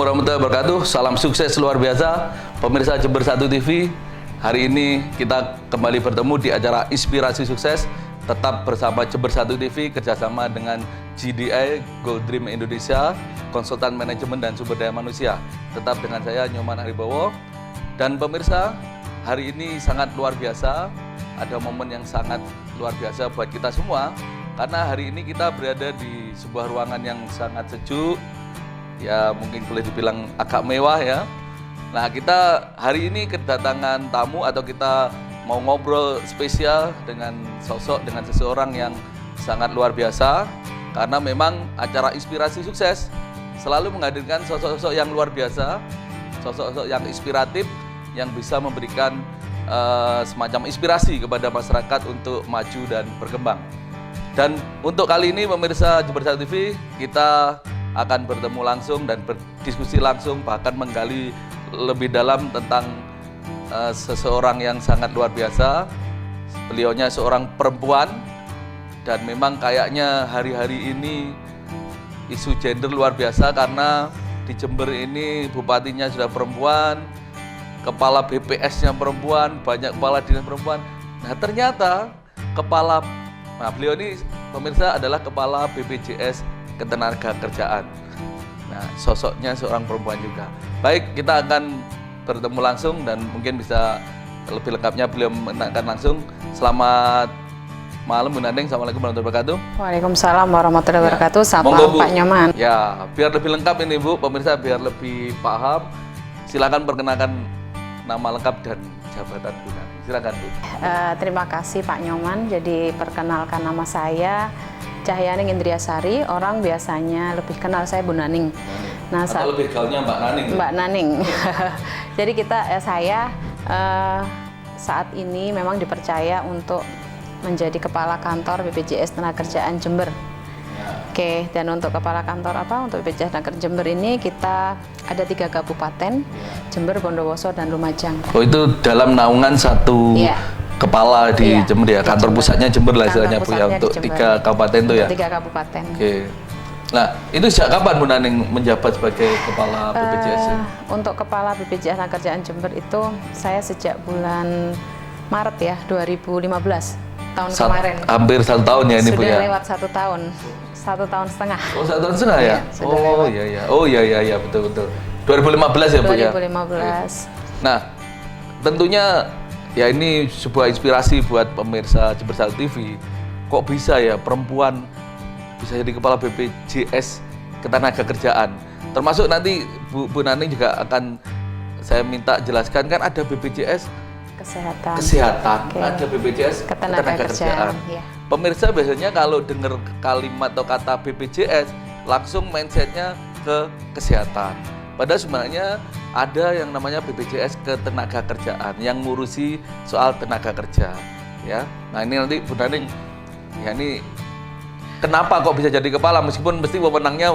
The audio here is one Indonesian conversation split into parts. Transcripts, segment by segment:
warahmatullahi wabarakatuh. Salam sukses luar biasa, pemirsa Jember 1 TV. Hari ini kita kembali bertemu di acara Inspirasi Sukses. Tetap bersama Jember 1 TV kerjasama dengan GDI Gold Dream Indonesia, konsultan manajemen dan sumber daya manusia. Tetap dengan saya Nyoman Haribowo. Dan pemirsa, hari ini sangat luar biasa. Ada momen yang sangat luar biasa buat kita semua. Karena hari ini kita berada di sebuah ruangan yang sangat sejuk. Ya mungkin boleh dibilang agak mewah ya. Nah kita hari ini kedatangan tamu atau kita mau ngobrol spesial dengan seseorang yang sangat luar biasa. Karena memang acara Inspirasi Sukses selalu menghadirkan sosok-sosok yang luar biasa, sosok-sosok yang inspiratif, yang bisa memberikan semacam inspirasi kepada masyarakat untuk maju dan berkembang. Dan untuk kali ini pemirsa Jember 1 TV, kita akan bertemu langsung dan berdiskusi langsung, bahkan menggali lebih dalam tentang seseorang yang sangat luar biasa. Beliaunya seorang perempuan dan memang kayaknya hari-hari ini isu gender luar biasa karena di Jember ini bupatinya sudah perempuan, kepala BPS-nya perempuan, banyak kepala dinas perempuan. Nah ternyata beliau ini pemirsa adalah kepala BPJS Ketenagakerjaan. Nah, sosoknya seorang perempuan juga. Baik, kita akan bertemu langsung dan mungkin bisa lebih lengkapnya beliau menanyakan langsung. Selamat malam Bu Nandeng. Assalamualaikum warahmatullahi wabarakatuh. Waalaikumsalam warahmatullahi wabarakatuh. Selamat malam Pak Nyoman. Ya, biar lebih lengkap ini Bu, pemirsa biar lebih paham. Silakan perkenalkan nama lengkap dan jabatan Bu Nandeng. Silakan Bu. Terima kasih Pak Nyoman. Jadi perkenalkan nama saya Cahyaning Indriasari, orang biasanya lebih kenal saya Bu Naning. Nah, atau lebih gaulnya Mbak Naning. Mbak Naning. Jadi saya saat ini memang dipercaya untuk menjadi kepala kantor BPJS Tenagakerjaan Jember. Oke, dan untuk kepala kantor untuk BPJS Tenagakerjaan Jember ini kita ada 3 kabupaten, Jember, Bondowoso, dan Lumajang. Oh itu dalam naungan satu kepala di Jember ya, kantor pusatnya Jember lah istilahnya Bu ya, untuk 3 kabupaten itu ya? 3 kabupaten. Oke. Nah, itu sejak kapan Bu Naning menjabat sebagai kepala BPJS? Untuk kepala BPJS Tenagakerjaan Jember itu saya sejak bulan Maret ya, 2015, tahun kemarin. Hampir 1 tahun ya ini Bu ya? Sudah lewat 1 tahun. 1 tahun setengah. Oh, 1 tahun setengah ya? Oh iya, betul. 2015 ya Bu ya? 2015. Nah, tentunya ya ini sebuah inspirasi buat pemirsa Jember 1 TV. Kok bisa ya perempuan bisa jadi kepala BPJS Ketenagakerjaan? Termasuk nanti Bu Naning juga akan saya minta jelaskan, kan ada BPJS Kesehatan, ada BPJS Ketenagakerjaan. Ya. Pemirsa biasanya kalau dengar kalimat atau kata BPJS langsung mindsetnya ke kesehatan. Padahal sebenarnya ada yang namanya BPJS Ketenagakerjaan yang ngurusi soal tenaga kerja, ya. Nah ini nanti Bu Naning, ya ini kenapa kok bisa jadi kepala meskipun mesti wewenangnya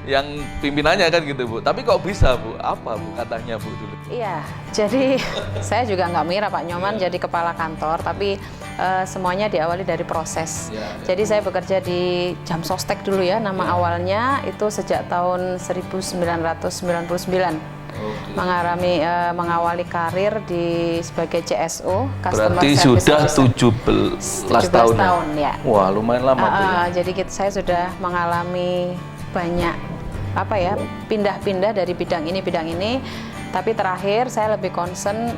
yang pimpinannya kan gitu Bu. Tapi kok bisa Bu? Apa Bu katanya Bu dulu? Iya, jadi saya juga nggak mengira Pak Nyoman jadi kepala kantor, tapi semuanya diawali dari proses. Jadi saya bekerja di Jamsostek dulu ya, nama awalnya itu sejak tahun 1999. Mengawali karir sebagai CSO, Customer Berarti Service sudah Officer. 17 tahun ya. Wah, lumayan lama Bu ya. Jadi saya sudah mengalami banyak pindah-pindah dari bidang ini, tapi terakhir saya lebih concern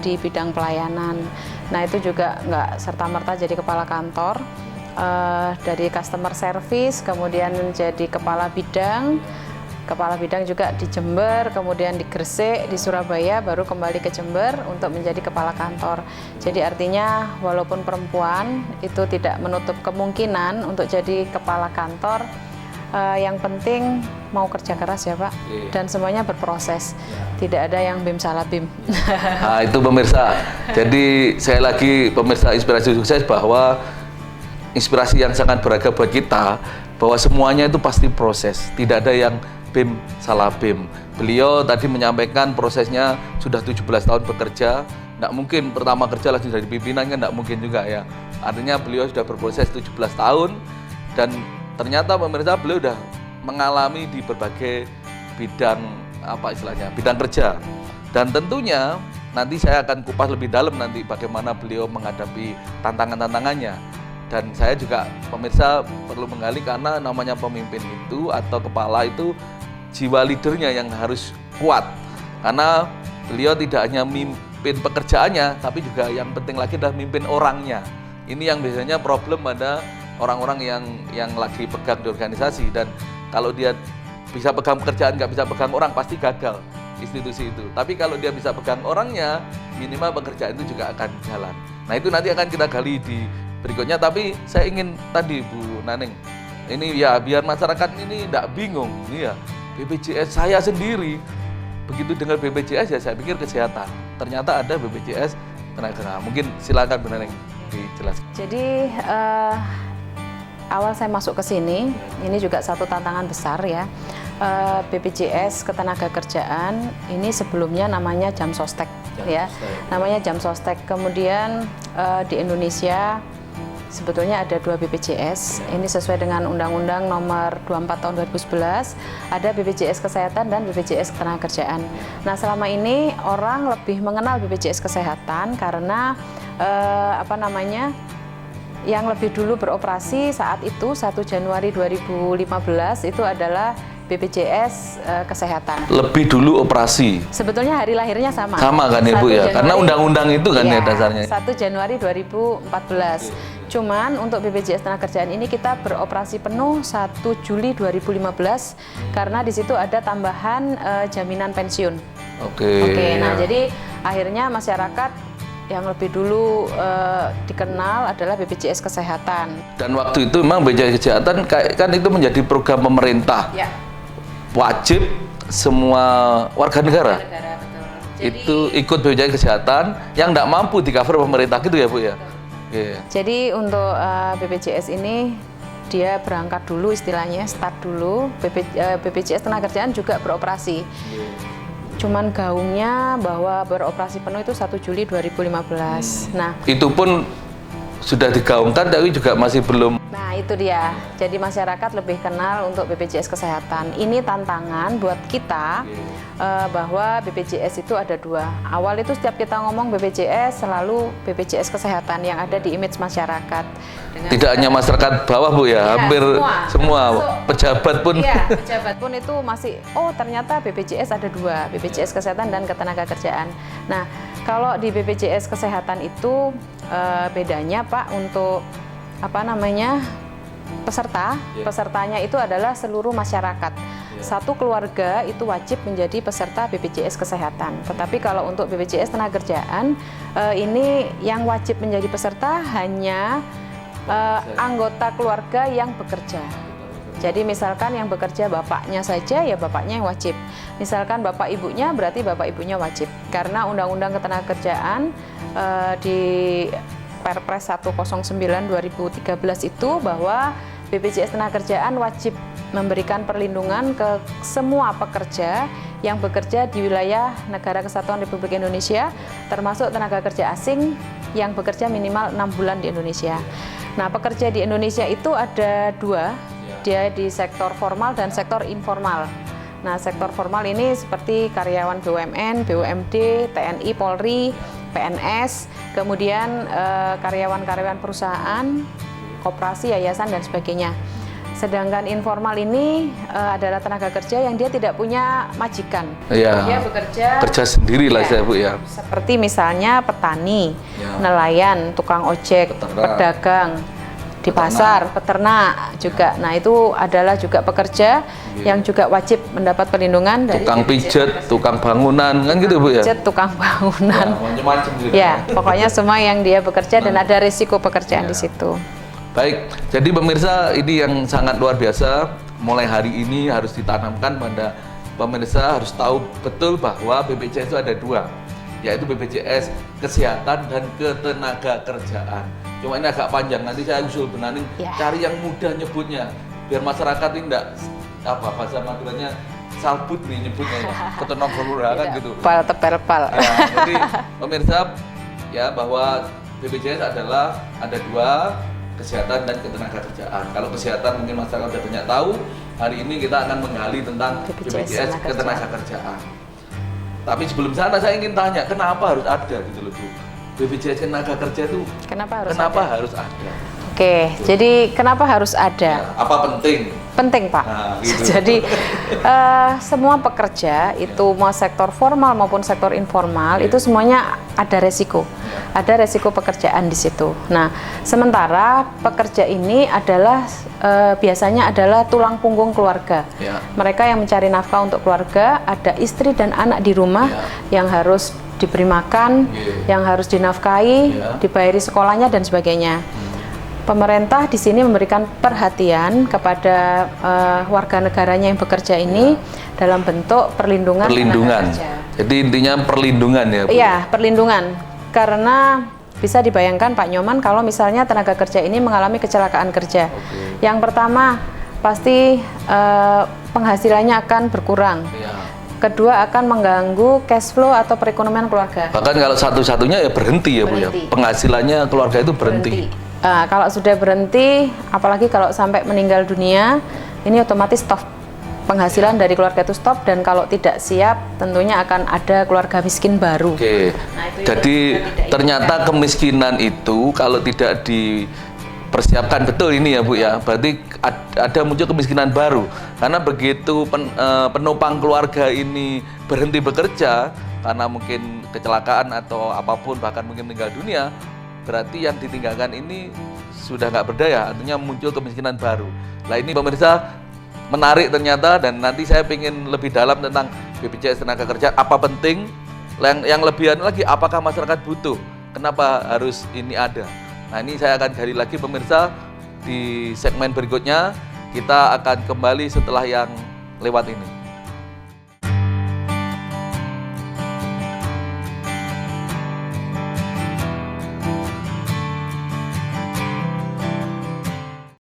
di bidang pelayanan. Nah itu juga nggak serta-merta jadi kepala kantor, dari customer service, kemudian jadi kepala bidang juga di Jember, kemudian di Gresik, di Surabaya, baru kembali ke Jember untuk menjadi kepala kantor. Jadi artinya walaupun perempuan itu tidak menutup kemungkinan untuk jadi kepala kantor, yang penting mau kerja keras ya Pak, dan semuanya berproses, tidak ada yang bim salah bim. Nah itu pemirsa, jadi saya lagi pemirsa Inspirasi Sukses bahwa inspirasi yang sangat berharga buat kita, bahwa semuanya itu pasti proses, tidak ada yang bim salah bim. Beliau tadi menyampaikan prosesnya sudah 17 tahun bekerja, nggak mungkin pertama kerja langsung jadi pimpinan kan, nggak mungkin juga ya. Artinya beliau sudah berproses 17 tahun dan ternyata pemirsa beliau sudah mengalami di berbagai bidang apa istilahnya, bidang kerja. Dan tentunya nanti saya akan kupas lebih dalam nanti bagaimana beliau menghadapi tantangan-tantangannya. Dan saya juga pemirsa perlu menggali karena namanya pemimpin itu atau kepala itu jiwa leadernya yang harus kuat. Karena beliau tidak hanya mimpin pekerjaannya, tapi juga yang penting lagi adalah mimpin orangnya. Ini yang biasanya problem pada orang-orang yang lagi pegang di organisasi. Dan kalau dia bisa pegang pekerjaan, nggak bisa pegang orang, pasti gagal institusi itu. Tapi kalau dia bisa pegang orangnya, minimal pekerjaan itu juga akan jalan. Nah itu nanti akan kita gali di berikutnya. Tapi saya ingin tadi Bu Naneng, ini ya biar masyarakat ini tidak bingung. Ini ya BPJS saya sendiri, begitu dengar BPJS ya saya pikir kesehatan. Ternyata ada BPJS tenaga kerja. Mungkin silakan Bu Naneng dijelaskan. Jadi awal saya masuk ke sini, ini juga satu tantangan besar ya. BPJS Ketenagakerjaan ini sebelumnya namanya Jamsostek ya, namanya Jamsostek. Kemudian di Indonesia sebetulnya ada 2 BPJS. Ini sesuai dengan Undang-Undang Nomor 24 Tahun 2011, ada BPJS Kesehatan dan BPJS Ketenagakerjaan. Nah, selama ini orang lebih mengenal BPJS Kesehatan karena yang lebih dulu beroperasi saat itu 1 Januari 2015 itu adalah BPJS Kesehatan. Lebih dulu operasi. Sebetulnya hari lahirnya sama. Sama kan Ibu ya? Karena undang-undang itu kan ya dasarnya. 1 Januari 2014. Cuman untuk BPJS Ketenagakerjaan ini kita beroperasi penuh 1 Juli 2015 karena di situ ada tambahan jaminan pensiun. Oke, nah jadi akhirnya masyarakat yang lebih dulu dikenal adalah BPJS Kesehatan. Dan waktu itu memang BPJS Kesehatan kan itu menjadi program pemerintah. Ya. Wajib semua warga negara. Itu ikut BPJS Kesehatan, yang tidak mampu di cover pemerintah gitu ya Bu ya. Yeah. Jadi untuk BPJS ini dia berangkat dulu istilahnya, start dulu. BPJS Ketenagakerjaan juga beroperasi. Cuman gaungnya bahwa beroperasi penuh itu 1 Juli 2015. Nah, itu pun sudah digaungkan tapi juga masih belum. Nah, itu dia. Jadi masyarakat lebih kenal untuk BPJS Kesehatan. Ini tantangan buat kita bahwa BPJS itu ada 2. Awal itu setiap kita ngomong BPJS selalu BPJS Kesehatan yang ada di image masyarakat. Tidak hanya masyarakat bawah Bu ya, hampir semua pejabat pun. Iya, pejabat pun itu masih ternyata BPJS ada 2, BPJS Kesehatan dan Ketenagakerjaan. Nah, kalau di BPJS Kesehatan itu bedanya Pak untuk pesertanya itu adalah seluruh masyarakat. Satu keluarga itu wajib menjadi peserta BPJS Kesehatan. Tetapi kalau untuk BPJS Ketenagakerjaan ini yang wajib menjadi peserta hanya anggota keluarga yang bekerja. Jadi misalkan yang bekerja bapaknya saja, ya bapaknya yang wajib. Misalkan bapak ibunya, berarti bapak ibunya wajib. Karena Undang-Undang Ketenagakerjaan di Perpres 109/2013 itu bahwa BPJS Ketenagakerjaan wajib memberikan perlindungan ke semua pekerja yang bekerja di wilayah Negara Kesatuan Republik Indonesia, termasuk tenaga kerja asing yang bekerja minimal 6 bulan di Indonesia. Nah, pekerja di Indonesia itu ada 2, dia di sektor formal dan sektor informal. Nah, sektor formal ini seperti karyawan BUMN, BUMD, TNI, Polri, PNS, kemudian karyawan-karyawan perusahaan, koperasi, yayasan, dan sebagainya. Sedangkan informal ini adalah tenaga kerja yang dia tidak punya majikan. Ya, dia bekerja sendiri lah ya, Bu ya. Seperti misalnya petani, nelayan, tukang ojek, pedagang di pasar, peternak juga. Nah, itu adalah juga pekerja yang juga wajib mendapat perlindungan dari tukang pijat, tukang bangunan, kan gitu Bu ya. Pijat, tukang bangunan. Macam-macam gitu. Ya, pokoknya semua yang dia bekerja dan ada risiko pekerjaan di situ. Baik, jadi pemirsa ini yang sangat luar biasa. Mulai hari ini harus ditanamkan pada pemirsa harus tahu betul bahwa BPJS itu ada 2, yaitu BPJS Kesehatan dan Ketenagakerjaan. Cuma ini agak panjang, nanti saya usul benaning cari yang mudah nyebutnya, biar masyarakat ini enggak bahasa Maduranya salbut nih nyebutnya, ketenagakerjaan kan gitu. Pal tepel-pal. Ya, jadi pemirsa ya bahwa BPJS adalah ada 2, kesehatan dan ketenagakerjaan. Kalau kesehatan mungkin masyarakat sudah banyak tahu, hari ini kita akan menggali tentang BPJS Ketenagakerjaan. Tapi sebelum sana saya ingin tanya, kenapa harus ada gitu loh Bu? BPJS Ketenagakerjaan itu kenapa harus ada? Oke, jadi kenapa harus ada? Ya, apa penting? Penting Pak. Nah, gitu. Jadi semua pekerja itu mau sektor formal maupun sektor informal itu semuanya ada resiko. Ada resiko pekerjaan di situ. Nah, sementara pekerja ini adalah biasanya adalah tulang punggung keluarga. Ya. Mereka yang mencari nafkah untuk keluarga, ada istri dan anak di rumah yang harus diberi makan, yang harus dinafkahi, dibayari sekolahnya dan sebagainya. Pemerintah di sini memberikan perhatian kepada warga negaranya yang bekerja ini dalam bentuk perlindungan. Jadi intinya perlindungan ya Bu? Iya, perlindungan. Karena bisa dibayangkan Pak Nyoman kalau misalnya tenaga kerja ini mengalami kecelakaan kerja. Yang pertama pasti penghasilannya akan berkurang. Kedua akan mengganggu cash flow atau perekonomian keluarga. Bahkan kalau satu-satunya ya berhenti ya Bu ya. Penghasilannya keluarga itu berhenti. Kalau sudah berhenti, apalagi kalau sampai meninggal dunia, ini otomatis stop. Penghasilan dari keluarga itu stop, dan kalau tidak siap tentunya akan ada keluarga miskin baru. Oke. Nah, jadi ternyata kemiskinan itu kalau tidak dipersiapkan betul ini ya Bu ya, berarti ada muncul kemiskinan baru. Karena begitu penopang keluarga ini berhenti bekerja karena mungkin kecelakaan atau apapun, bahkan mungkin meninggal dunia, berarti yang ditinggalkan ini sudah nggak berdaya, artinya muncul kemiskinan baru. Nah ini pemirsa menarik ternyata, dan nanti saya ingin lebih dalam tentang BPJS Ketenagakerjaan, apa penting, yang lebihan lagi apakah masyarakat butuh, kenapa harus ini ada. Nah ini saya akan gali lagi pemirsa di segmen berikutnya, kita akan kembali setelah yang lewat ini.